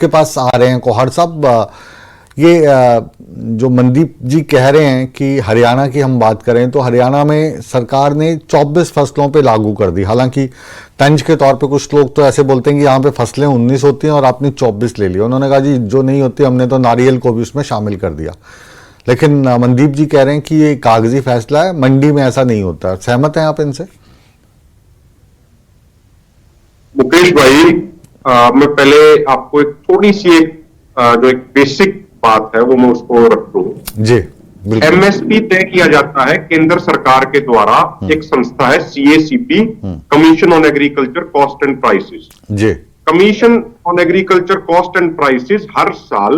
के पास आ रहे हैं कोहर साहब, ये जो मनदीप जी कह रहे हैं कि हरियाणा की हम बात करें तो हरियाणा में सरकार ने 24 फसलों पे लागू कर दी। हालांकि तंज के तौर पे कुछ लोग तो ऐसे बोलते हैं कि यहाँ पे फसलें 19 होती हैं और आपने 24 ले ली। उन्होंने कहा जी जो नहीं होती हमने तो नारियल को भी उसमें शामिल कर दिया। लेकिन मनदीप जी कह रहे हैं कि ये कागजी फैसला है, मंडी में ऐसा नहीं होता। सहमत हैं आप इनसे? मुकेश भाई, मैं पहले आपको एक थोड़ी सी जो एक बेसिक बात है वो मैं उसको रख दूं जी। एमएसपी तय किया जाता है केंद्र सरकार के द्वारा। एक संस्था है CACP, commission on agriculture cost and prices. जी। Commission on agriculture cost and prices हर साल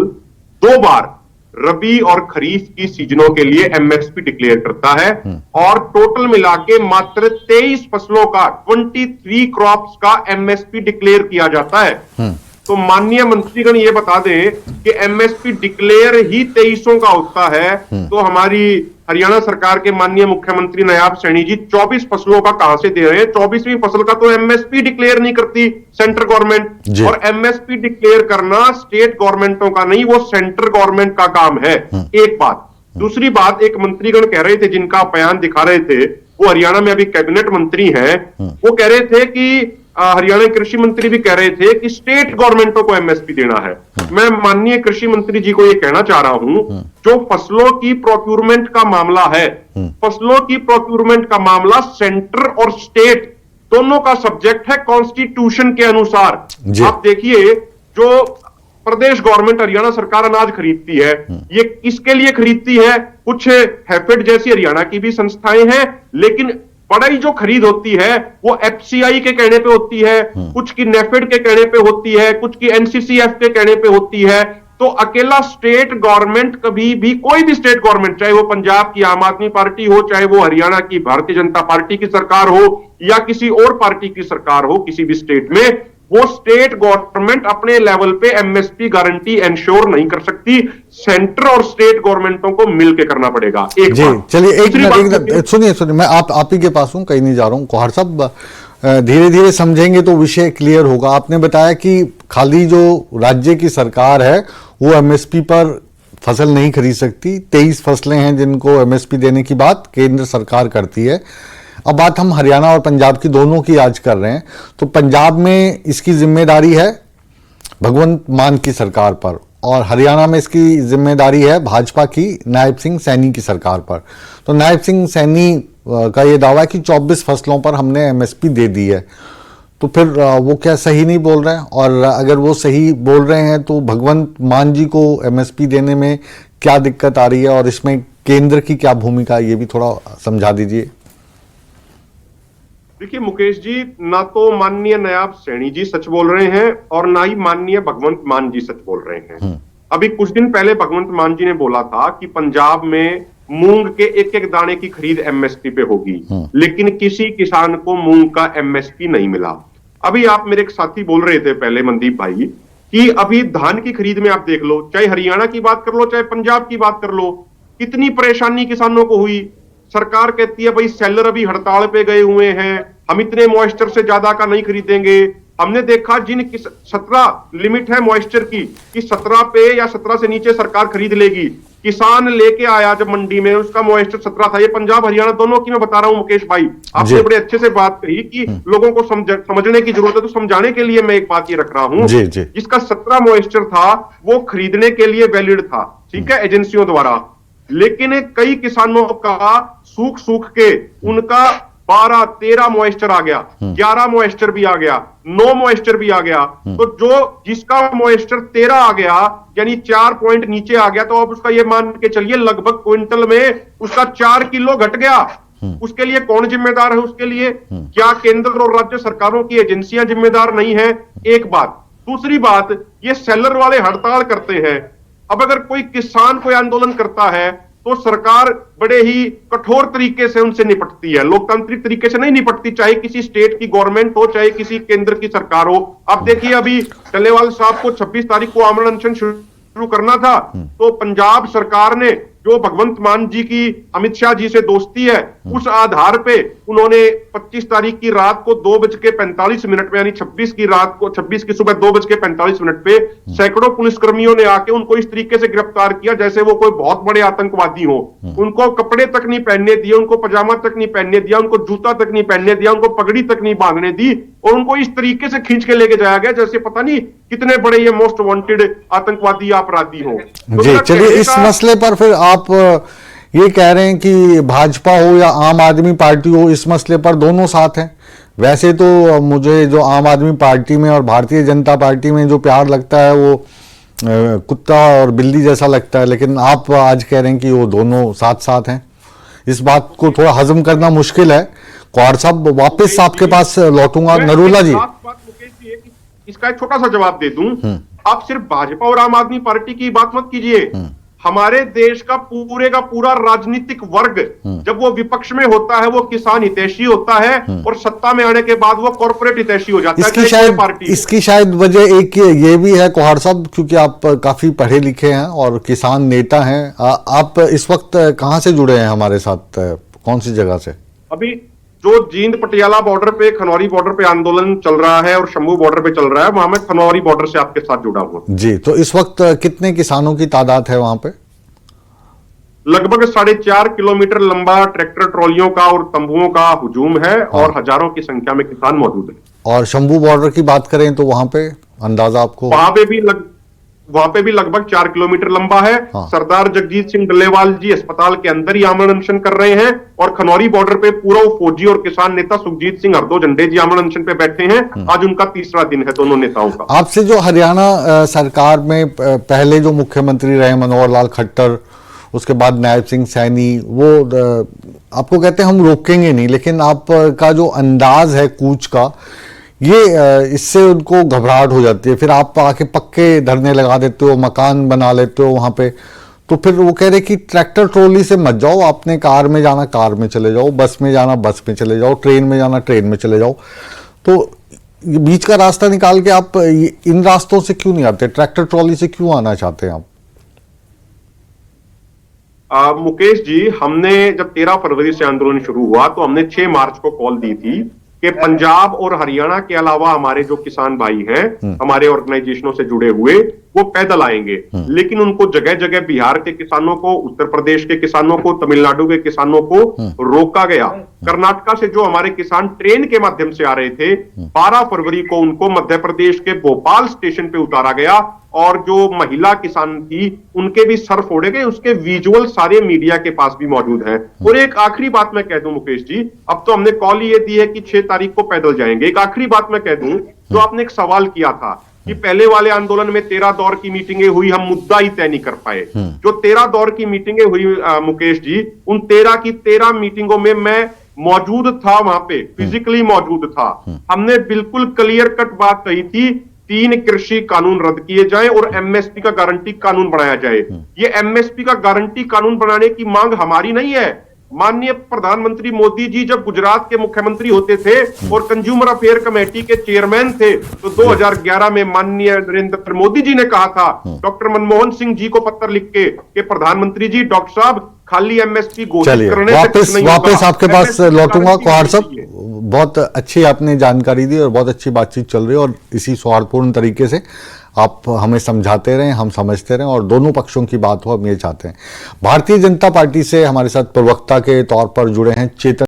2 बार रबी और खरीफ की सीजनों के लिए एमएसपी डिक्लेयर करता है और टोटल मिला के मात्र 23 फसलों का 23 क्रॉप्स का एमएसपी डिक्लेयर किया जाता है। तो माननीय मंत्रीगण ये बता दें कि एमएसपी डिक्लेयर ही 23 का होता है, तो हमारी हरियाणा सरकार के माननीय मुख्यमंत्री नायाब सैनी जी 24 फसलों का कहां से दे रहे हैं? 24वीं फसल का तो एमएसपी डिक्लेयर नहीं करती सेंट्रल गवर्नमेंट, और एमएसपी डिक्लेयर करना स्टेट गवर्नमेंटों का नहीं, वो सेंट्रल गवर्नमेंट का काम है। एक बात। दूसरी बात, एक मंत्रीगण कह रहे थे जिनका बयान दिखा रहे थे, वो हरियाणा में अभी कैबिनेट मंत्री हैं, वो कह रहे थे कि हरियाणा कृषि मंत्री भी कह रहे थे कि स्टेट गवर्नमेंटों को एमएसपी देना है। मैं माननीय कृषि मंत्री जी को यह कहना चाह रहा हूं, जो फसलों की प्रोक्यूरमेंट का मामला है, फसलों की प्रोक्यूरमेंट का मामला सेंटर और स्टेट दोनों का सब्जेक्ट है कॉन्स्टिट्यूशन के अनुसार। आप देखिए, जो प्रदेश गवर्नमेंट हरियाणा सरकार अनाज खरीदती है, ये किसके लिए खरीदती है? कुछ हैफेड जैसी हरियाणा की भी संस्थाएं हैं, लेकिन बड़ी जो खरीद होती है वो एफसीआई के कहने पे होती है, कुछ की नेफेड के कहने पे होती है, कुछ की एनसीसीएफ के कहने पे होती है। तो अकेला स्टेट गवर्नमेंट कभी भी, कोई भी स्टेट गवर्नमेंट, चाहे वो पंजाब की आम आदमी पार्टी हो, चाहे वो हरियाणा की भारतीय जनता पार्टी की सरकार हो, या किसी और पार्टी की सरकार हो किसी भी स्टेट में, वो स्टेट गवर्नमेंट अपने लेवल पे एमएसपी गारंटी एंश्योर नहीं कर सकती। सेंटर और स्टेट गवर्नमेंटों को मिलकर करना पड़ेगा। एक जी, चलिए एक सुनिए मैं आप ही के पास हूं, कहीं नहीं जा रहा हूं। कोहर साहब, धीरे धीरे समझेंगे तो विषय क्लियर होगा। आपने बताया कि खाली जो राज्य की सरकार है वो एमएसपी पर फसल नहीं खरीद सकती। 23 फसलें हैं जिनको एमएसपी देने की बात केंद्र सरकार करती है। अब बात हम हरियाणा और पंजाब की दोनों की आज कर रहे हैं, तो पंजाब में इसकी जिम्मेदारी है भगवंत मान की सरकार पर और हरियाणा में इसकी जिम्मेदारी है भाजपा की नायब सिंह सैनी की सरकार पर। तो नायब सिंह सैनी का ये दावा है कि 24 फसलों पर हमने एमएसपी दे दी है, तो फिर वो क्या सही नहीं बोल रहे हैं? और अगर वो सही बोल रहे हैं तो भगवंत मान जी को एमएसपी देने में क्या दिक्कत आ रही है और इसमें केंद्र की क्या भूमिका है, ये भी थोड़ा समझा दीजिए। देखिए मुकेश जी, ना तो माननीय नायाब सैनी जी सच बोल रहे हैं और ना ही माननीय भगवंत मान जी सच बोल रहे हैं। अभी कुछ दिन पहले भगवंत मान जी ने बोला था कि पंजाब में मूंग के एक एक दाने की खरीद एमएसपी पे होगी, लेकिन किसी किसान को मूंग का एमएसपी नहीं मिला। अभी आप मेरे एक साथी बोल रहे थे पहले, मनदीप भाई, कि अभी धान की खरीद में आप देख लो, चाहे हरियाणा की बात कर लो चाहे पंजाब की बात कर लो, कितनी परेशानी किसानों को हुई। सरकार कहती है भाई सेलर अभी हड़ताल पे गए हुए हैं, हम इतने मॉइस्चर से ज्यादा का नहीं खरीदेंगे। हमने देखा जिन 17 लिमिट है मॉइस्चर की, कि 17 पे या 17 से नीचे सरकार खरीद लेगी। किसान लेके आया जब मंडी में, उसका मॉइस्चर 17 था। ये पंजाब हरियाणा दोनों की मैं बता रहा हूं मुकेश भाई। आपने बड़े अच्छे से बात कही कि लोगों को समझने की जरूरत है, तो समझाने के लिए मैं एक बात ये रख रहा हूं। जिसका 17 मॉइस्चर था वो खरीदने के लिए वैलिड था, ठीक है, एजेंसियों द्वारा। लेकिन कई किसानों का सूख सूख के उनका 12, 13 मॉइस्चर आ गया, 11 मॉइस्चर भी आ गया, 9 मॉइस्चर भी आ गया। तो जो जिसका मॉइस्चर 13 आ गया, यानी 4 पॉइंट नीचे आ गया, तो अब उसका ये मान के चलिए लगभग क्विंटल में उसका 4 किलो घट गया। उसके लिए कौन जिम्मेदार है? उसके लिए क्या केंद्र और राज्य सरकारों की एजेंसियां जिम्मेदार नहीं है? एक बात। दूसरी बात, ये सेलर वाले हड़ताल करते हैं। अब अगर कोई किसान कोई आंदोलन करता है तो सरकार बड़े ही कठोर तरीके से उनसे निपटती है, लोकतांत्रिक तरीके से नहीं निपटती, चाहे किसी स्टेट की गवर्नमेंट हो चाहे किसी केंद्र की सरकार हो। आप देखिए, अभी टल्लेवाल साहब को 26 तारीख को आमरण अनशन शुरू करना था, तो पंजाब सरकार ने जो भगवंत मान जी की अमित शाह जी से दोस्ती है, उस आधार पे उन्होंने 25 तारीख की रात को 2:45 में, यानी 26 की सुबह 2:45 पे सैकड़ों पुलिसकर्मियों ने आके उनको इस तरीके से गिरफ्तार किया जैसे वो कोई बहुत बड़े आतंकवादी हो। उनको कपड़े तक नहीं पहनने दिए, उनको पजामा तक नहीं पहनने दिया, उनको जूता तक नहीं पहनने दिया, उनको पगड़ी तक नहीं बांधने दी, और उनको इस तरीके से खींच के लेके जाया गया जैसे पता नहीं कितने बड़े ये मोस्ट वांटेड आतंकवादी अपराधी हो। तो जी चलिए, इस मसले पर फिर आप ये कह रहे हैं कि भाजपा हो या आम आदमी पार्टी हो, इस मसले पर दोनों साथ हैं। वैसे तो मुझे जो आम आदमी पार्टी में और भारतीय जनता पार्टी में जो प्यार लगता है वो कुत्ता और बिल्ली जैसा लगता है, लेकिन आप आज कह रहे हैं कि वो दोनों साथ साथ हैं। इस बात को थोड़ा हजम करना मुश्किल है। कौर साहब, वापस आपके पास लौटूंगा। नरूला जी, मुकेश जी, इसका एक छोटा सा जवाब दे दूं। आप सिर्फ भाजपा और आम आदमी पार्टी की बात मत कीजिए। हमारे देश का पूरा राजनीतिक वर्ग जब वो विपक्ष में होता है वो किसान हितैषी होता है, और सत्ता में आने के बाद वो कॉर्पोरेट हितैषी हो जाता है। इसकी शायद वजह एक ये भी है कौहर साहब, क्योंकि आप काफी पढ़े लिखे हैं और किसान नेता हैं। आप इस वक्त कहां से जुड़े हैं हमारे साथ, कौन सी जगह से? अभी जो जींद पटियाला बॉर्डर पे, खनौरी बॉर्डर पे आंदोलन चल रहा है और शंभू बॉर्डर पे चल रहा है, वहां मैं खनौरी बॉर्डर से आपके साथ जुड़ा हूं। जी, तो इस वक्त कितने किसानों की तादाद है वहां पे? लगभग 4.5 किलोमीटर लंबा ट्रैक्टर ट्रॉलियों का और तंबुओं का हुजूम है, और हजारों की संख्या में किसान मौजूद है। और शंभू बॉर्डर की बात करें तो वहां पे अंदाजा आपको? वहां पे भी लगभग 4 किलोमीटर लंबा है। सरदार जगजीत सिंह डल्लेवाल जी अस्पताल के अंदर ही आमरण अनशन कर रहे हैं, और खनौरी बॉर्डर पे पूरा फौजी और किसान नेता सुखजीत सिंह हरदो झंडे जी आमरण अनशन पे बैठे हैं। आज उनका तीसरा दिन है दोनों नेताओं का। आपसे जो हरियाणा सरकार में पहले जो मुख्यमंत्री रहे मनोहर लाल खट्टर, उसके बाद नायब सिंह सैनी, वो आपको कहते हैं हम रोकेंगे नहीं, लेकिन आपका जो अंदाज है कूच का, ये इससे उनको घबराहट हो जाती है। फिर आप आके पक्के धरने लगा देते हो, मकान बना लेते हो वहां पे। तो फिर वो कह रहे कि ट्रैक्टर ट्रॉली से मत जाओ, आपने कार में जाना कार में चले जाओ, बस में जाना बस में चले जाओ, ट्रेन में जाना ट्रेन में चले जाओ। तो बीच का रास्ता निकाल के आप इन रास्तों से क्यों नहीं आते? ट्रैक्टर ट्रॉली से क्यों आना चाहते हैं आप? मुकेश जी, हमने जब 13 फरवरी से आंदोलन शुरू हुआ तो हमने 6 मार्च को कॉल दी थी कि पंजाब और हरियाणा के अलावा हमारे जो किसान भाई हैं, हमारे ऑर्गेनाइजेशनों से जुड़े हुए, वो पैदल आएंगे। लेकिन उनको जगह जगह बिहार के किसानों को, उत्तर प्रदेश के किसानों को, तमिलनाडु के किसानों को रोका गया। कर्नाटका से जो हमारे किसान ट्रेन के माध्यम से आ रहे थे, 12 फरवरी को उनको मध्य प्रदेश के भोपाल स्टेशन पे उतारा गया, और जो महिला किसान थी उनके भी सर फोड़े गए। उसके विजुअल सारे मीडिया के पास भी मौजूद हैं। और एक आखिरी बात मैं कह दूं मुकेश जी, अब तो हमने कॉल ये दी है कि 6 तारीख को पैदल जाएंगे। एक आखिरी बात मैं कह दूं, जो आपने एक सवाल किया था कि पहले वाले आंदोलन में 13 दौर की मीटिंगें हुई, हम मुद्दा ही तय नहीं कर पाए। जो 13 दौर की मीटिंगें हुई मुकेश जी, उन 13 की 13 मीटिंगों में मैं मौजूद था, वहां पे फिजिकली मौजूद था। हमने बिल्कुल क्लियर कट बात कही थी, 3 कृषि कानून रद्द किए जाए और एमएसपी का गारंटी कानून बनाया जाए। ये एमएसपी का गारंटी कानून बनाने की मांग हमारी नहीं है। माननीय प्रधानमंत्री मोदी जी जब गुजरात के मुख्यमंत्री होते थे और कंज्यूमर अफेयर कमेटी के चेयरमैन थे, तो 2011 में माननीय नरेंद्र मोदी जी ने कहा था डॉक्टर मनमोहन सिंह जी को पत्र लिख के कि प्रधानमंत्री जी, डॉक्टर साहब, खाली एमएसपी घोषित करने से कुछ नहीं होगा। वापस आपके पास लौटूंगा कौहर साहब। बहुत अच्छी आपने जानकारी दी और बहुत अच्छी बातचीत चल रही है, और इसी सौहार्दपूर्ण तरीके से आप हमें समझाते रहें, हम समझते रहें, और दोनों पक्षों की बात हो, हम ये चाहते हैं। भारतीय जनता पार्टी से हमारे साथ प्रवक्ता के तौर पर जुड़े हैं चेतन